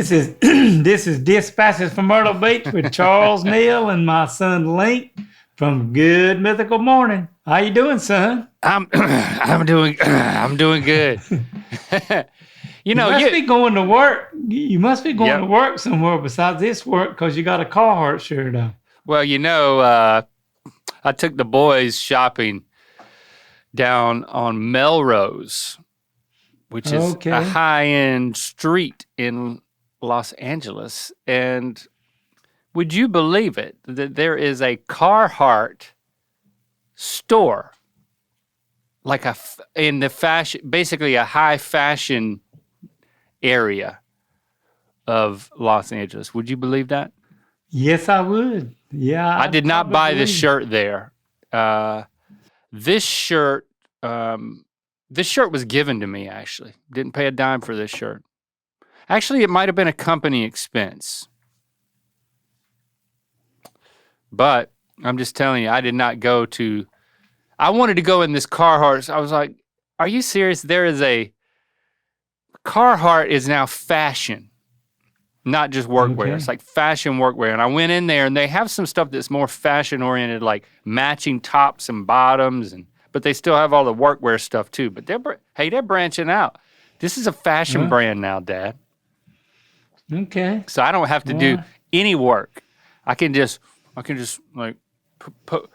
This is this is Dispatches from Myrtle Beach with Charles Neal and my son Link from Good Mythical Morning. How you doing, son? I'm doing good. You must be going to work. You must be going to work somewhere besides this work because you got a Carhartt shirt on. Well, I took the boys shopping down on Melrose, which is a high-end street in Los Angeles. And would you believe it that there is a Carhartt store, like in the fashion, basically a high fashion area of Los Angeles? Would you believe that? Yes, I would. Yeah, I did not buy this shirt there. This shirt was given to me, actually. Didn't pay a dime for this shirt. Actually, it might have been a company expense. But I'm just telling you, I did not go to... I wanted to go in this Carhartt. I was like, are you serious? Carhartt is now fashion, not just workwear. Okay. It's like fashion workwear. And I went in there, and they have some stuff that's more fashion-oriented, like matching tops and bottoms, but they still have all the workwear stuff, too. But they're branching out. This is a fashion brand now, Dad. Okay. So I don't have to do any work. I can just like poke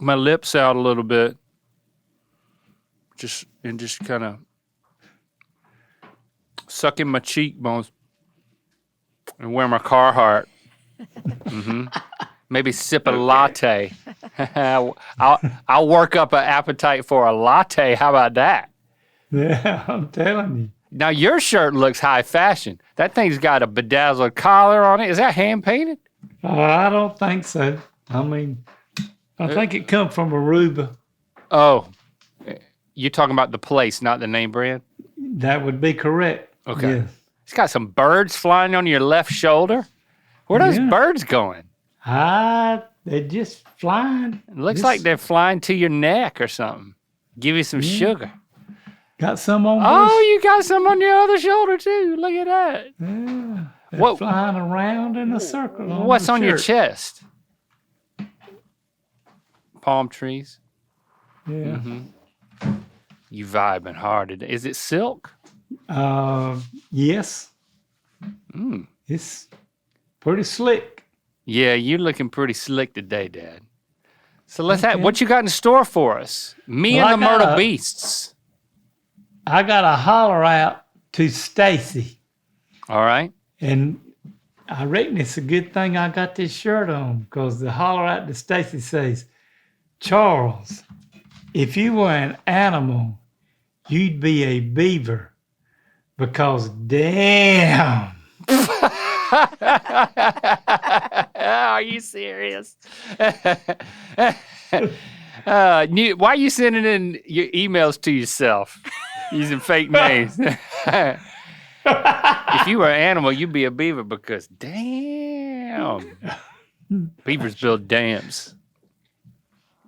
my lips out a little bit, just kind of suck in my cheekbones and wear my Carhartt. Maybe sip a latte. I'll work up an appetite for a latte. How about that? Yeah, I'm telling you. Now, your shirt looks high fashion. That thing's got a bedazzled collar on it. Is that hand painted? I don't think so. I mean, I think it come from Aruba. Oh, you're talking about the place, not the name brand? That would be correct. Okay. Yeah. It's got some birds flying on your left shoulder. Where are those birds going? They're just flying. It looks like they're flying to your neck or something. Give you some sugar. Got some on you got some on your other shoulder too. Look at that. Yeah. They're flying around in a circle. What's on your chest? Palm trees. Yeah. You vibing hard today. Is it silk? Yes. It's pretty slick. Yeah, you're looking pretty slick today, Dad. So let's have what you got in store for us. Me and the Myrtle Beasts. I got a holler out to Stacy. All right. And I reckon it's a good thing I got this shirt on because the holler out to Stacy says, Charles, if you were an animal, you'd be a beaver because damn. Are you serious? Why are you sending in your emails to yourself using fake names? If you were an animal, you'd be a beaver because damn. Beavers build dams.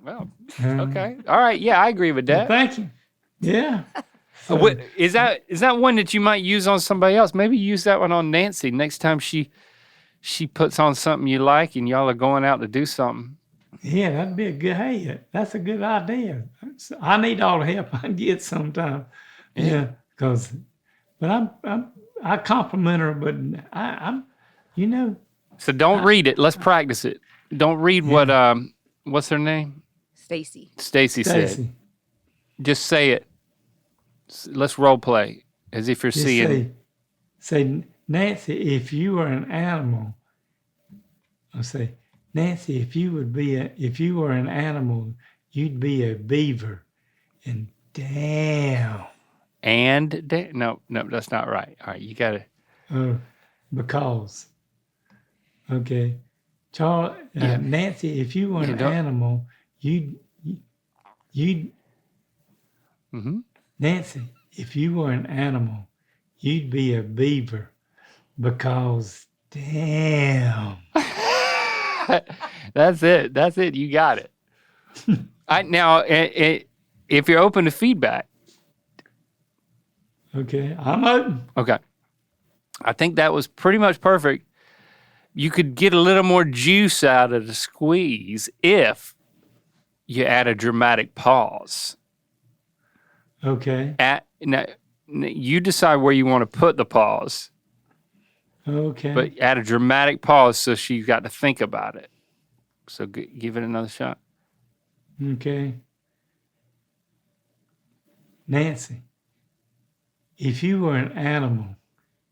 Well, okay. All right. Yeah, I agree with that. Well, thank you. Yeah. Is that one that you might use on somebody else? Maybe use that one on Nancy next time she puts on something you like and y'all are going out to do something. Yeah, that'd be a good. That's a good idea. I need all the help I can get sometime. Yeah, but I compliment her, but I'm. So don't read it. Let's practice it. Don't read what's her name? Stacy. Stacy said. Just say it. Let's role play as if you're seeing. Say, Nancy, if you were an animal. I'll say, Nancy, if you were an animal, you'd be a beaver. And damn. No, that's not right. All right, you gotta. Because. Okay, Charles, Nancy, if you were an animal, you'd. Nancy, if you were an animal, you'd be a beaver, because damn. That's it. You got it. Now, if you're open to feedback. Okay, I'm open. Okay. I think that was pretty much perfect. You could get a little more juice out of the squeeze if you add a dramatic pause. Okay. Now, you decide where you want to put the pause. Okay. But add a dramatic pause so she's got to think about it. So give it another shot. Okay. Nancy, if you were an animal,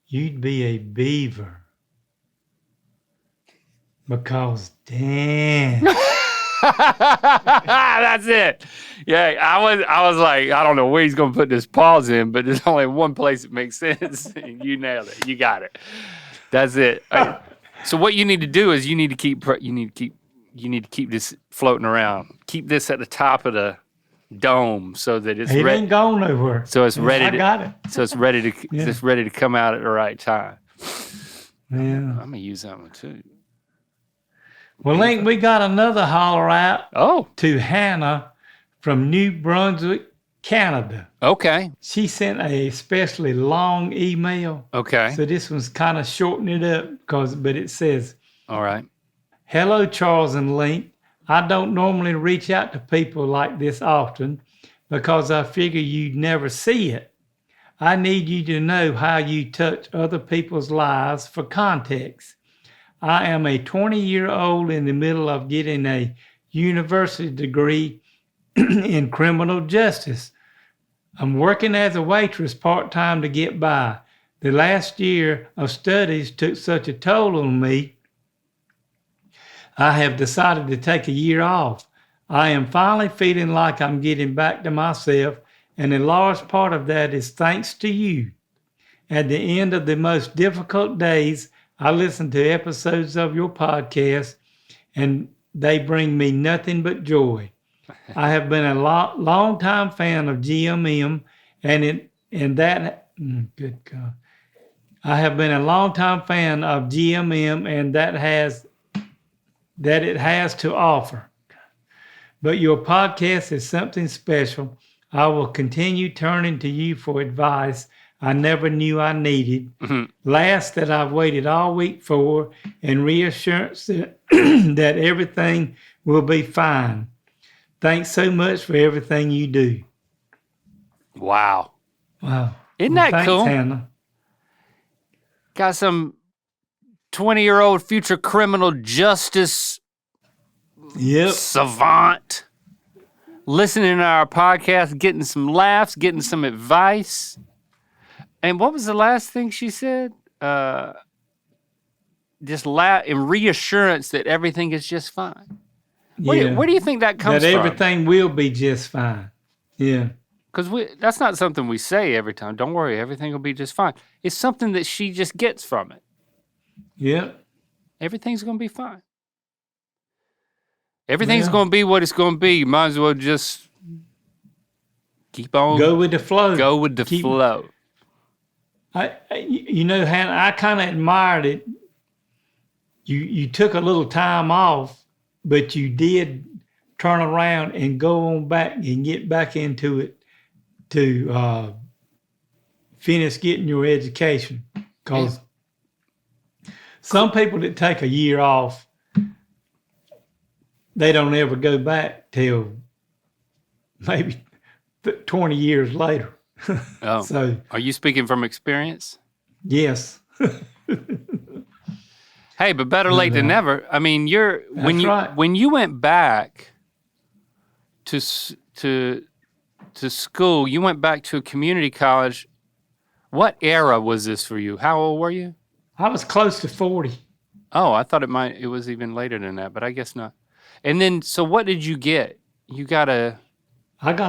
you'd be a beaver. Because, damn. That's it. Yeah, I was like, I don't know where he's gonna put this pause in, but there's only one place it makes sense. And you nailed it. You got it. That's it. So what you need to do is you need to keep this floating around. Keep this at the top of the dome so that it's ready. It ain't going nowhere. So it's ready. I got it. So it's ready to it's ready to come out at the right time. Yeah. I'm gonna use that one too. Well, Link, we got another holler out to Hannah from New Brunswick, Canada. Okay. She sent a especially long email. Okay. So this one's kind of shortening it up but it says, all right. Hello, Charles and Link. I don't normally reach out to people like this often because I figure you'd never see it. I need you to know how you touch other people's lives for context. I am a 20-year-old in the middle of getting a university degree in criminal justice. I'm working as a waitress part-time to get by. The last year of studies took such a toll on me, I have decided to take a year off. I am finally feeling like I'm getting back to myself, and a large part of that is thanks to you. At the end of the most difficult days, I listen to episodes of your podcast, and they bring me nothing but joy. I have been a long time fan of GMM, good God. I have been a long time fan of GMM, and that it has to offer. But your podcast is something special. I will continue turning to you for advice I never knew I needed. Mm-hmm. Last that I've waited all week for, and reassurance that everything will be fine. Thanks so much for everything you do. Wow. Isn't that thanks, cool? Hannah. Got some 20-year-old future criminal justice savant listening to our podcast, getting some laughs, getting some advice. And what was the last thing she said? Just and reassurance that everything is just fine. Where do you think that comes from? That everything will be just fine. Yeah. Because that's not something we say every time. Don't worry, everything will be just fine. It's something that she just gets from it. Yeah. Everything's going to be fine. Everything's going to be what it's going to be. You might as well just keep on. Go with the flow. Go with the flow. Hannah, I kind of admired it. You took a little time off, but you did turn around and go on back and get back into it to finish getting your education. Because some people that take a year off, they don't ever go back till maybe 20 years later. Oh, so are you speaking from experience? Yes. Hey, but better late than never. I mean, when you went back to school, you went back to a community college. What era was this for you? How old were you? I was close to 40. Oh, I thought it was even later than that, but I guess not. And then, so what did you get? I got a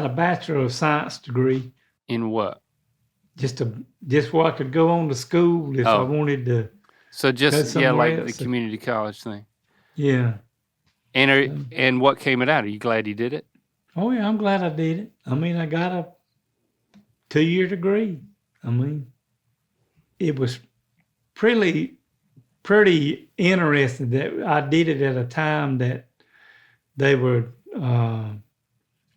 Bachelor of Science degree. In what? Just where I could go on to school if I wanted to. So just like else. The community college thing. Yeah. And what came it out? Are you glad you did it? Oh yeah, I'm glad I did it. I mean, I got a 2-year degree. I mean, it was pretty interesting that I did it at a time that they were.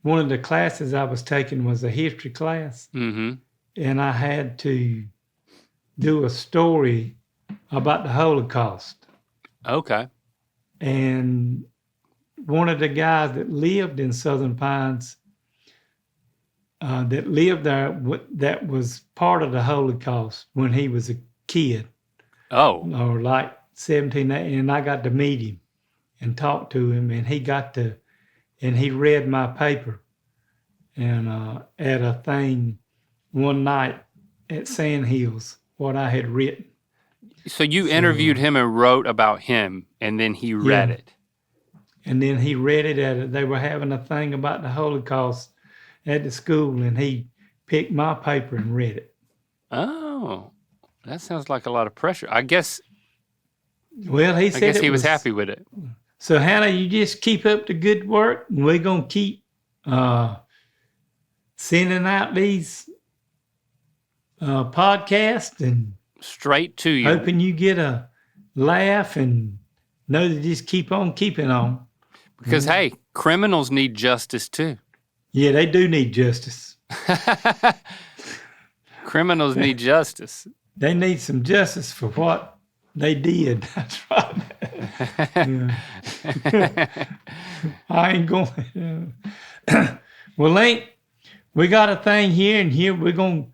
One of the classes I was taking was a history class, and I had to do a story about the Holocaust. Okay. And one of the guys that lived in Southern Pines, that lived there, that was part of the Holocaust when he was a kid. Oh. Or like 17, and I got to meet him and talk to him, and he read my paper and at a thing one night at Sandhills, what I had written. So you interviewed him and wrote about him, and then he read it. And then he read it they were having a thing about the Holocaust at the school, and he picked my paper and read it. Oh, that sounds like a lot of pressure. I guess. Well, he said I guess he was happy with it. So Hannah, you just keep up the good work, and we're gonna keep sending out these podcasts and straight to you, hoping you get a laugh and know to just keep on keeping on. Because hey, criminals need justice too. Yeah, they do need justice. Criminals need justice. They need some justice for what they did. That's right. I ain't going. Well, Link, we got a thing here, and here we're going.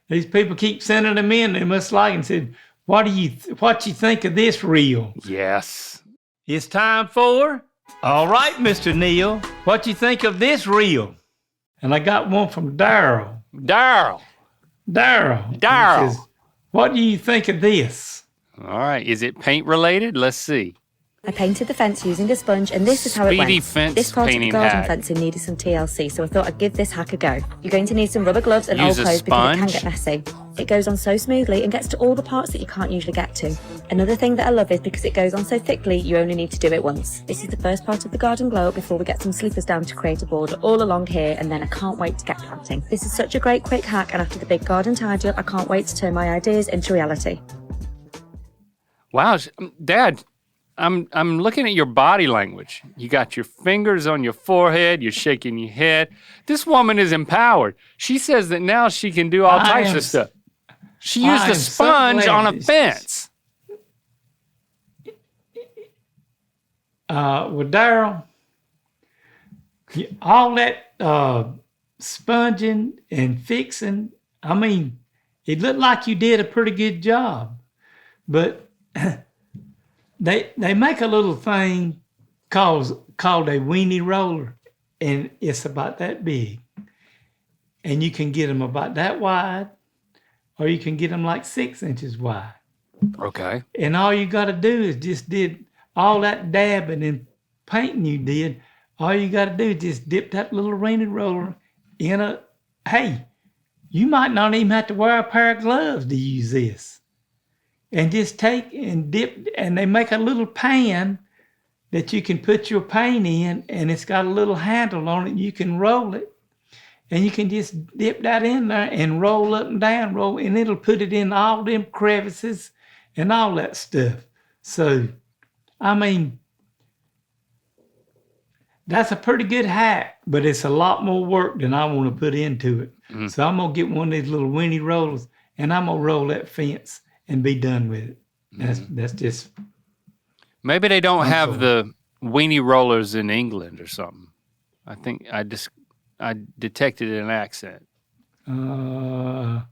These people keep sending them in. They must like and said, what you think of this reel? Yes. It's time for. All right, Mr. Neal, what you think of this reel? And I got one from Daryl. Daryl. Says, what do you think of this? All right. Is it paint related? Let's see. I painted the fence using a sponge, and this is how it went. Fence this part of the garden hack. fencing needed some TLC, so I thought I'd give this hack a go. You're going to need some rubber gloves and old clothes because it can get messy. It goes on so smoothly and gets to all the parts that you can't usually get to. Another thing that I love is because it goes on so thickly, you only need to do it once. This is the first part of the garden glow up before we get some sleepers down to create a border all along here, and then I can't wait to get planting. This is such a great quick hack, and after the big garden tidy up, I can't wait to turn my ideas into reality. Wow, Dad. I'm looking at your body language. You got your fingers on your forehead. You're shaking your head. This woman is empowered. She says that now she can do all types of stuff. She used a sponge on a fence. Well, Daryl, all that sponging and fixing, I mean, it looked like you did a pretty good job, but They make a little thing called a weenie roller, and it's about that big. And you can get them about that wide, or you can get them like 6 inches wide. Okay. And all you got to do is just did all that dabbing and painting you did. All you got to do is just dip that little weenie roller in a. Hey, you might not even have to wear a pair of gloves to use this. And just take and dip, and they make a little pan that you can put your paint in, and it's got a little handle on it. You can roll it, and you can just dip that in there and roll up and down, and it'll put it in all them crevices and all that stuff. So, I mean, that's a pretty good hack, but it's a lot more work than I want to put into it. Mm. So I'm going to get one of these little weenie rollers, and I'm going to roll that fence and be done with it. That's just. Maybe they don't have the weenie rollers in England or something. I think I detected an accent. I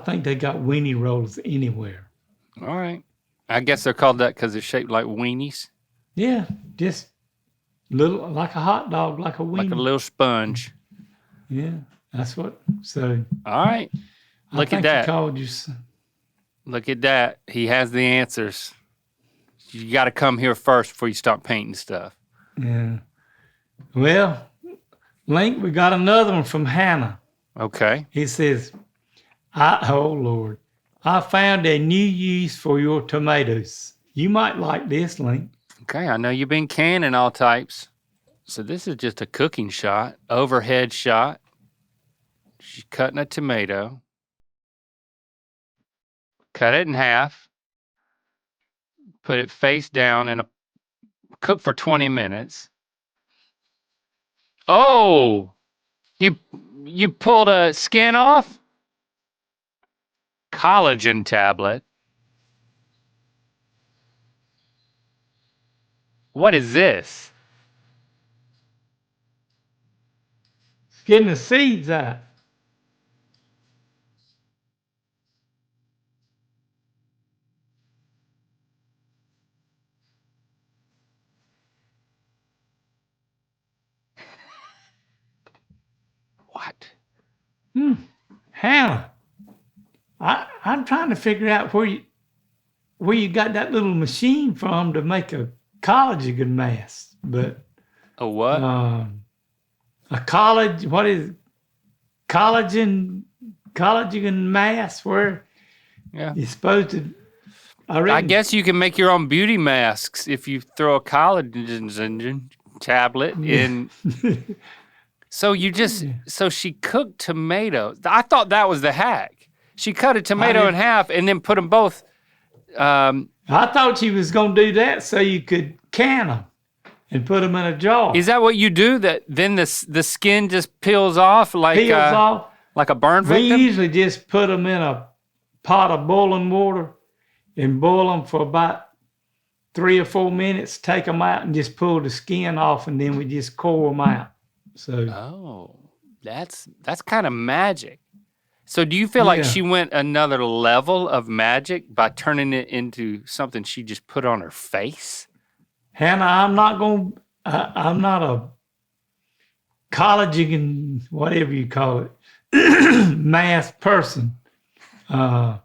think they got weenie rollers anywhere. All right. I guess they're called that because they're shaped like weenies. Yeah, just little, like a hot dog, like a weenie. Like a little sponge. Yeah, that's what. So. All right. Look at that. He called you. Look at that. He has the answers. You got to come here first before you start painting stuff. Yeah. Well, Link, we got another one from Hannah. Okay. He says, oh, Lord, I found a new use for your tomatoes. You might like this, Link. Okay, I know you've been canning all types. So this is just a cooking shot, overhead shot. She's cutting a tomato. Cut it in half, put it face down, and cook for 20 minutes. Oh, you pulled a skin off? collagen tablet. What is this? Getting the seeds out. What? Hannah, I'm trying to figure out where you got that little machine from to make a collagen mask, but A what? a what is collagen mask where you're supposed to. I guess you can make your own beauty masks if you throw a collagen tablet in. So she cooked tomatoes. I thought that was the hack. She cut a tomato in half and then put them both. I thought she was going to do that so you could can them and put them in a jar. Is that what you do? That then the skin just peels off like a burn victim? We usually just put them in a pot of boiling water and boil them for about 3 or 4 minutes, take them out and just pull the skin off, and then we just core them out. So, that's kind of magic. So do you feel like she went another level of magic by turning it into something she just put on her face? Hannah, I'm not a collagen, whatever you call it, mask person. But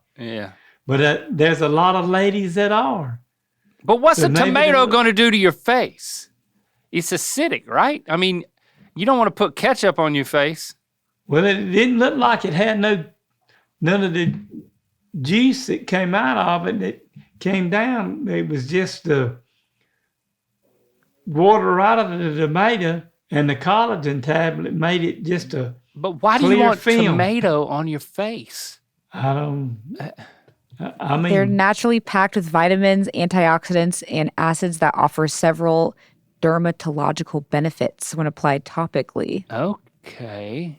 there's a lot of ladies that are. But what's a tomato going to do to your face? It's acidic, right? I mean, you don't want to put ketchup on your face. Well, it didn't look like it had none of the juice that came out of it that came down. It was just the water out of the tomato, and the collagen tablet made it just a But why do you want tomato on your face? I mean, they're naturally packed with vitamins, antioxidants, and acids that offer several dermatological benefits when applied topically. Okay.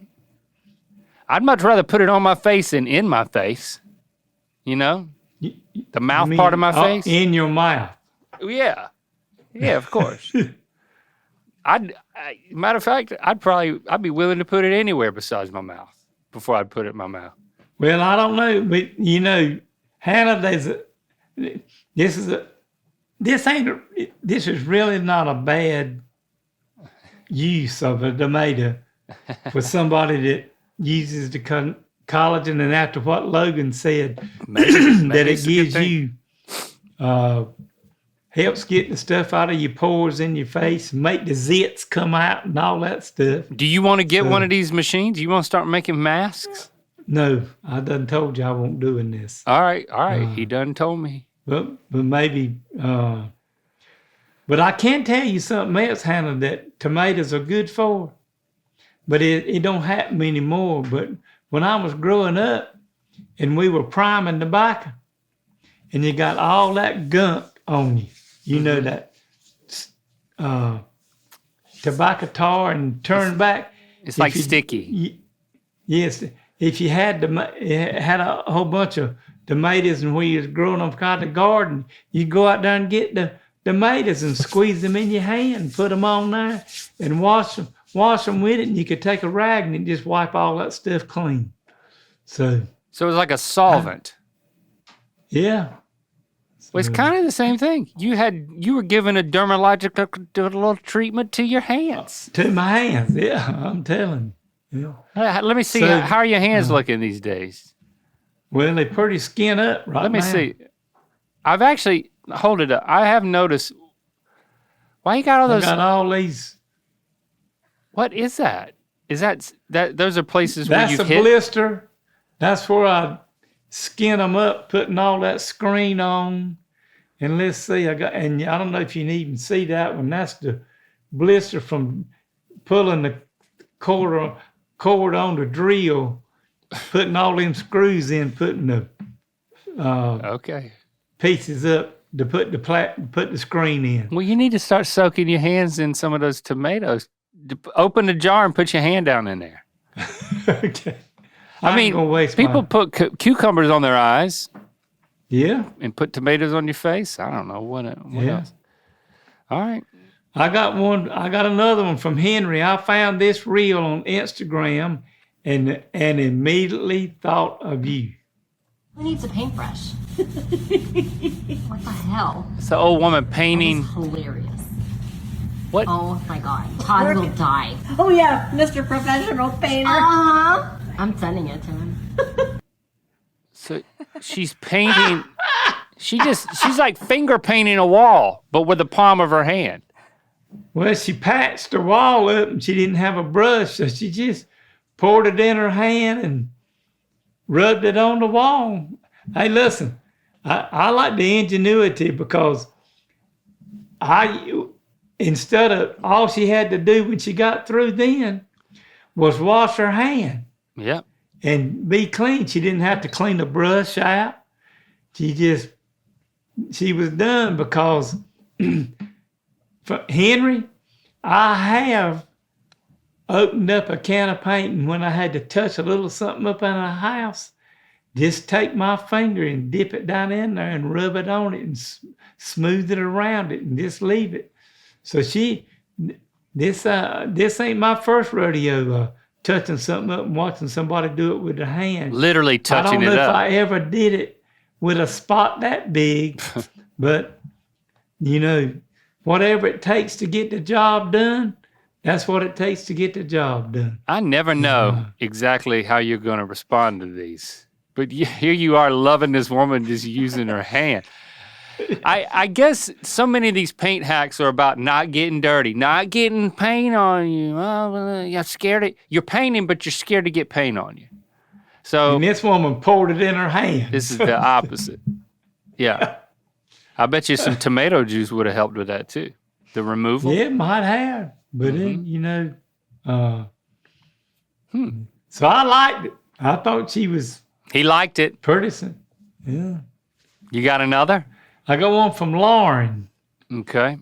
I'd much rather put it on my face than in my face. You know? The mouth part of my face. In your mouth. Yeah. Yeah, of course. Matter of fact, I'd be willing to put it anywhere besides my mouth before I'd put it in my mouth. Well, I don't know, but you know, Hannah, this is really not a bad use of a tomato for somebody that uses the collagen, and after what Logan said, that it gives you, helps get the stuff out of your pores in your face, make the zits come out and all that stuff. Do you want to get one of these machines? You want to start making masks? No, I done told you I won't doing this. All right. He done told me. But maybe, but I can tell you something else, Hannah, that tomatoes are good for. But it don't happen anymore. But when I was growing up and we were priming tobacco, and you got all that gunk on you, you know, that tobacco tar and turn back. It's like sticky. Yes. If you had a whole bunch of tomatoes and where you was growing them out of the garden, you'd go out there and get the tomatoes and squeeze them in your hand, put them on there and wash them with it, and you could take a rag and just wipe all that stuff clean. So it was like a solvent. Yeah. Well, it's kind of the same thing. You were given a dermatological treatment to your hands. To my hands, yeah, I'm telling you. Yeah. Let me see. How are your hands looking these days? Well, they're pretty skin up right now. Let me see. I've actually, hold it up. I have noticed. Why you got all those? I got all these. What is that? Is that those are places where you've hit? That's a blister. That's where I skin them up, putting all that screen on. And let's see, and I don't know if you can even see that one. That's the blister from pulling the cord on the drill, putting all them screws in, putting the pieces up to put the screen in. Well, you need to start soaking your hands in some of those tomatoes. Open the jar and put your hand down in there. Okay. I mean, people put cucumbers on their eyes. Yeah. And put tomatoes on your face. I don't know what else. All right. I got another one from Henry. I found this reel on Instagram and immediately thought of you. Who needs a paintbrush? What the hell? It's the old woman painting. That was hilarious. What? Oh my God. Todd will die. Oh yeah, Mr. Professional Painter. Uh-huh. I'm sending it to him. So she's painting. She's like finger painting a wall, but with the palm of her hand. Well, she patched the wall up and she didn't have a brush, so she just poured it in her hand and rubbed it on the wall. Hey, listen, I like the ingenuity because instead of all she had to do when she got through then was wash her hand. Yeah. And be clean. She didn't have to clean the brush out. She was done because for Henry, I have opened up a can of paint and when I had to touch a little something up in a house, just take my finger and dip it down in there and rub it on it and smooth it around it and just leave it. So this ain't my first rodeo touching something up and watching somebody do it with their hand. Literally touching it up. I don't know if I ever did it with a spot that big, but, whatever it takes to get the job done, that's what it takes to get the job done. I never know exactly how you're going to respond to these. But here you are loving this woman just using her hand. I guess so many of these paint hacks are about not getting dirty, not getting paint on you. Oh, you're scared. You're painting, but you're scared to get paint on you. So and this woman poured it in her hand. This is the opposite. Yeah. I bet you some tomato juice would have helped with that too. The removal. Yeah, it might have. But so I liked it. I thought she was. He liked it. Pretty soon. Yeah. You got another? I got one from Lauren. Okay.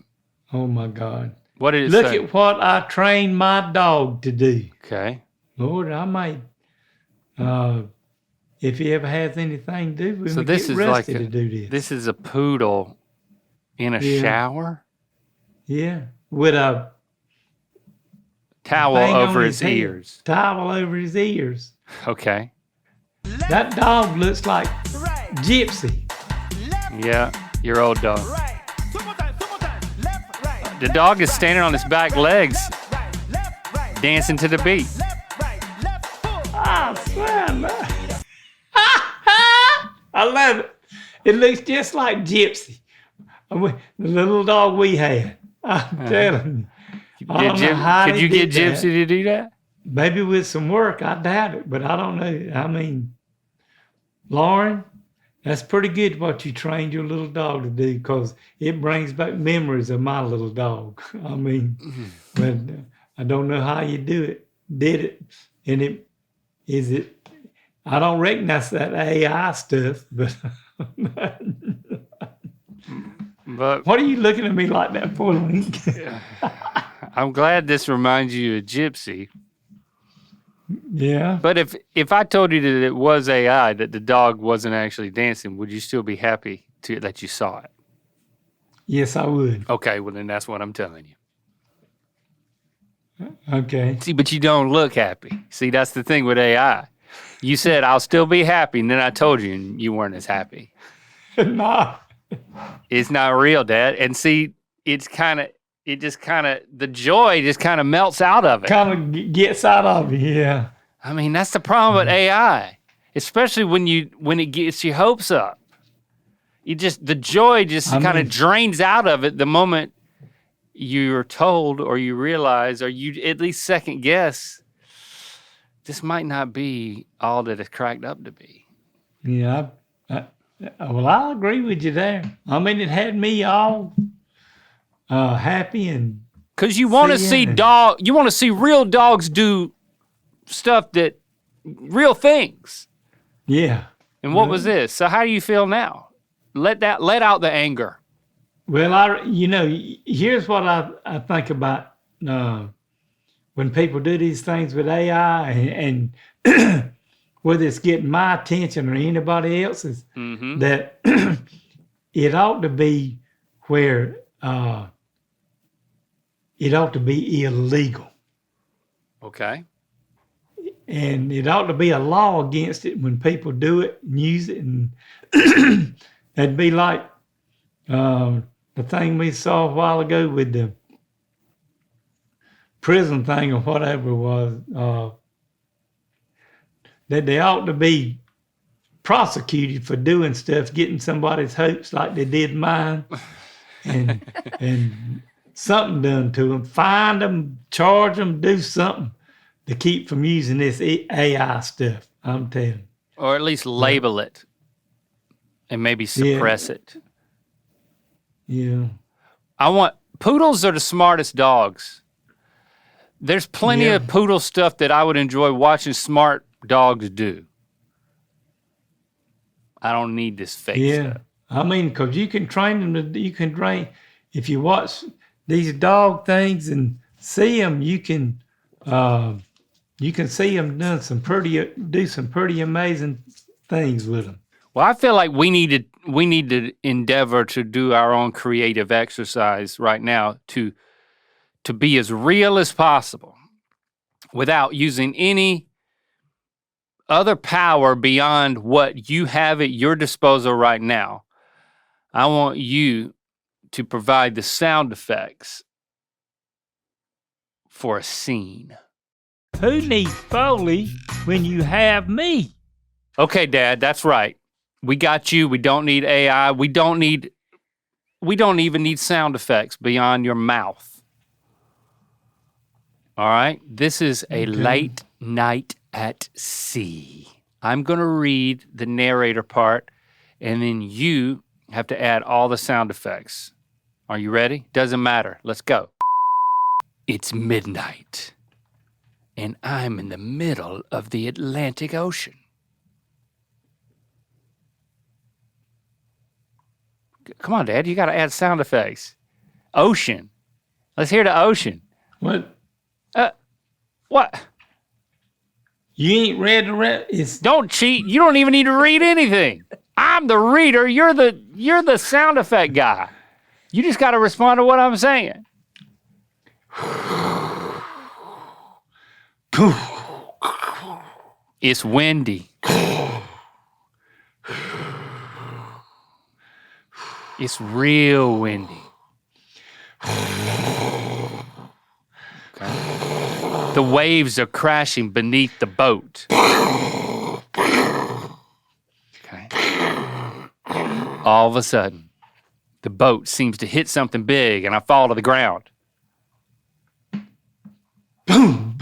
Oh my God. What did it say? Look at what I trained my dog to do. Okay. Lord, I might. If he ever has anything to do with me, this get is Rusty like to do this. This is a poodle in a shower? Yeah. With a towel over his ears. Towel over his ears. Okay. That dog looks like Gypsy. Yeah, your old dog. The dog is standing on his back legs, dancing to the beat. I swear, I love it. It looks just like Gypsy, the little dog we had. I'm telling you. Could you get Gypsy to do that? Maybe with some work, I doubt it, but I don't know. I mean, Lauren, that's pretty good what you trained your little dog to do because it brings back memories of my little dog. I mean, but I don't know how you did it. And I don't recognize that AI stuff, but what are you looking at me like that for, Link? I'm glad this reminds you of Gypsy. Yeah. But if I told you that it was AI, that the dog wasn't actually dancing, would you still be happy that you saw it? Yes, I would. Okay, well then that's what I'm telling you. Okay. See, but you don't look happy. See, that's the thing with AI. You said, I'll still be happy, and then I told you, and you weren't as happy. Nah. It's not real, Dad. And see, the joy just kind of melts out of it. Kind of gets out of it, yeah. I mean, that's the problem with AI, especially when it gets your hopes up. The joy kind of drains out of it the moment you're told or you realize or you at least second guess this might not be all that it's cracked up to be. Yeah. Well, I agree with you there. I mean, it had me all happy and because you want to see real dogs do stuff real things. Yeah. And what was this? So how do you feel now? Let out the anger. Well, here's what I think about when people do these things with AI and whether it's getting my attention or anybody else's, that it ought to be where it ought to be illegal. Okay. And it ought to be a law against it when people do it and use it. And it'd be like the thing we saw a while ago with the prison thing or whatever it was, that they ought to be prosecuted for doing stuff, getting somebody's hopes like they did mine, and something done to them. Find them, charge them, do something to keep from using this AI stuff. I'm telling you. Or at least label it and maybe suppress it. Yeah. Poodles are the smartest dogs. There's plenty of poodle stuff that I would enjoy watching smart dogs do. I don't need this fake stuff. I mean, because you can train them if you watch these dog things and see them, you can see them do some pretty amazing things with them. Well, I feel like we need to endeavor to do our own creative exercise right now to be as real as possible without using any other power beyond what you have at your disposal right now. I want you to provide the sound effects for a scene. Who needs Foley when you have me? Okay, Dad, that's right. We got you. We don't need AI. We don't even need sound effects beyond your mouth. All right? This is a late night at sea. I'm going to read the narrator part, and then you have to add all the sound effects. Are you ready? Doesn't matter. Let's go. It's midnight, and I'm in the middle of the Atlantic Ocean. Come on, Dad. You got to add sound effects. Ocean. Let's hear the ocean. What? What? You ain't read the rest. Don't cheat. You don't even need to read anything. I'm the reader. You're the sound effect guy. You just got to respond to what I'm saying. It's windy. It's real windy. Okay. The waves are crashing beneath the boat. Okay. All of a sudden, the boat seems to hit something big and I fall to the ground. Boom!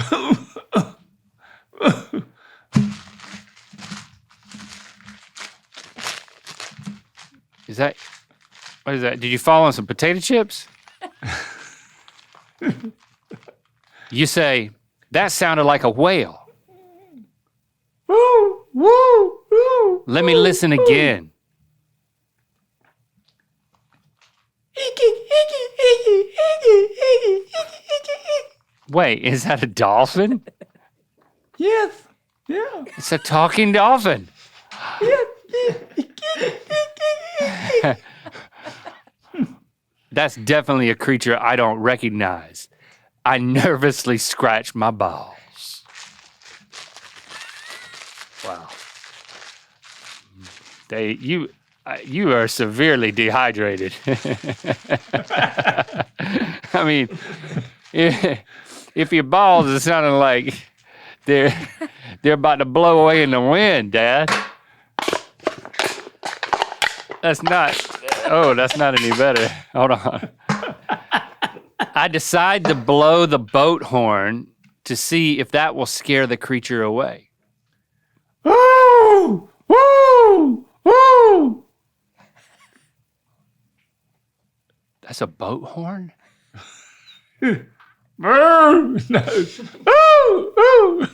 What is that? Did you fall on some potato chips? You say, that sounded like a whale. Woo, woo, woo, Let me listen again. Wait, is that a dolphin? Yes. Yeah. It's a talking dolphin. That's definitely a creature I don't recognize. I nervously scratch my balls. Wow. You are severely dehydrated. I mean, if your balls are sounding like they're about to blow away in the wind, Dad. That's not any better. Hold on. I decide to blow the boat horn to see if that will scare the creature away. Woo! Woo! Woo! That's a boat horn? No. Ooh! Ooh!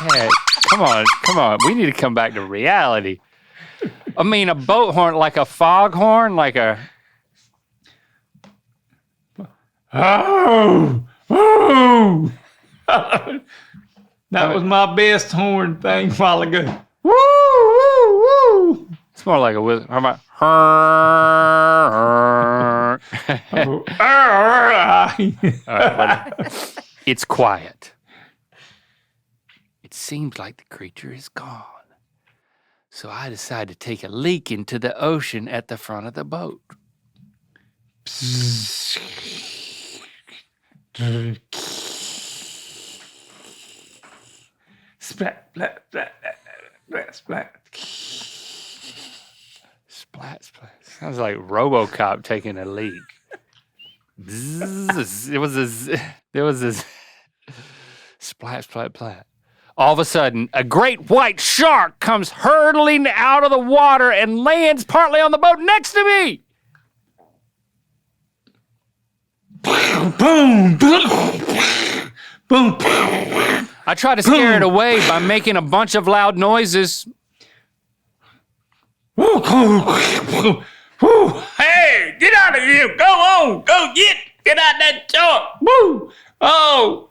Hey, come on. We need to come back to reality. I mean, a boat horn, like a foghorn, like a... Oh! Woo! That was my best horn thing a while ago. Woo, woo, woo. It's more like a whistle. How about? All right, it's quiet. It seems like the creature is gone. So I decide to take a leak into the ocean at the front of the boat. Splat, splat, splat, splat, splat. Splat, splat. Sounds like RoboCop taking a leak. There was a splat, splat, splat. All of a sudden, a great white shark comes hurtling out of the water and lands partly on the boat next to me. Boom, boom, boom. I try to scare it away by making a bunch of loud noises. Hey, get out of here. Go on. Go get out that shark. Woo. Oh.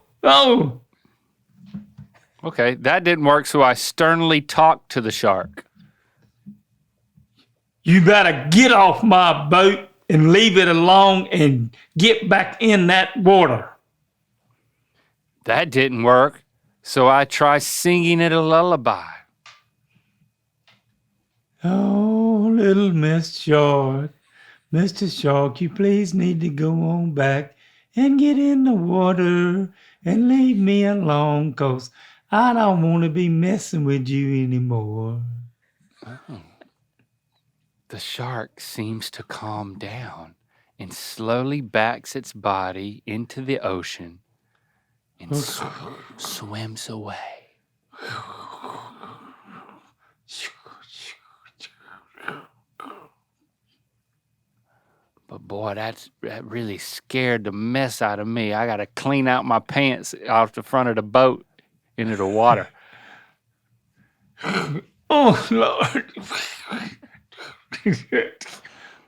Okay, that didn't work, so I sternly talked to the shark. You better get off my boat and leave it alone and get back in that water. That didn't work, so I tried singing it a lullaby. Oh, little Miss Shark, Mr. Shark, you please need to go on back and get in the water and leave me alone, 'cause I don't want to be messing with you anymore. Oh. The shark seems to calm down and slowly backs its body into the ocean and swims away. But boy, that really scared the mess out of me. I got to clean out my pants off the front of the boat into the water. Oh, Lord.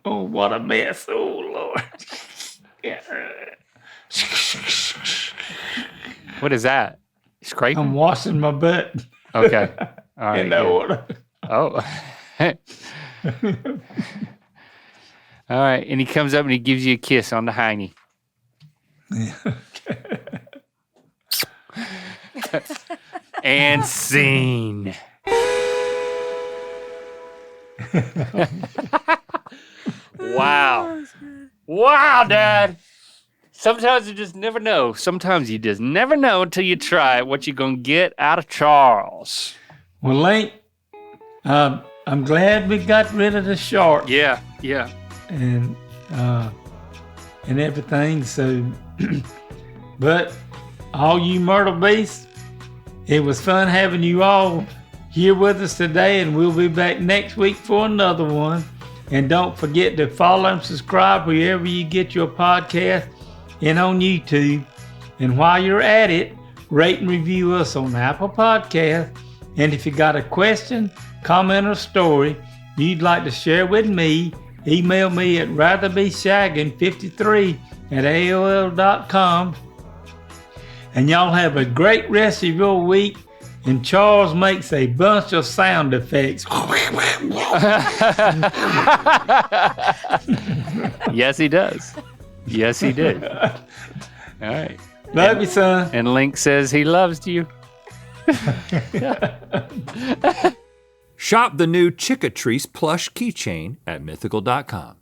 Oh, what a mess. Oh, Lord. What is that? Scraping? I'm washing my butt. Okay. All right. In the water. Oh. All right. And he comes up and he gives you a kiss on the hiney. And scene. Wow. Wow, Dad. Sometimes you just never know. Sometimes you just never know until you try it what you're going to get out of Charles. Well, Link, I'm glad we got rid of the shark. Yeah. And everything. So, but all you Myrtle Beasts, it was fun having you all here with us today, and we'll be back next week for another one. And don't forget to follow and subscribe wherever you get your podcast and on YouTube. And while you're at it, rate and review us on Apple Podcasts. And if you got a question, comment, or story you'd like to share with me, email me at ratherbeshagging53@aol.com. And y'all have a great rest of your week. And Charles makes a bunch of sound effects. Yes, he does. Yes, he did. All right. Love you, son. And Link says he loves you. Shop the new Chickatrice plush keychain at mythical.com.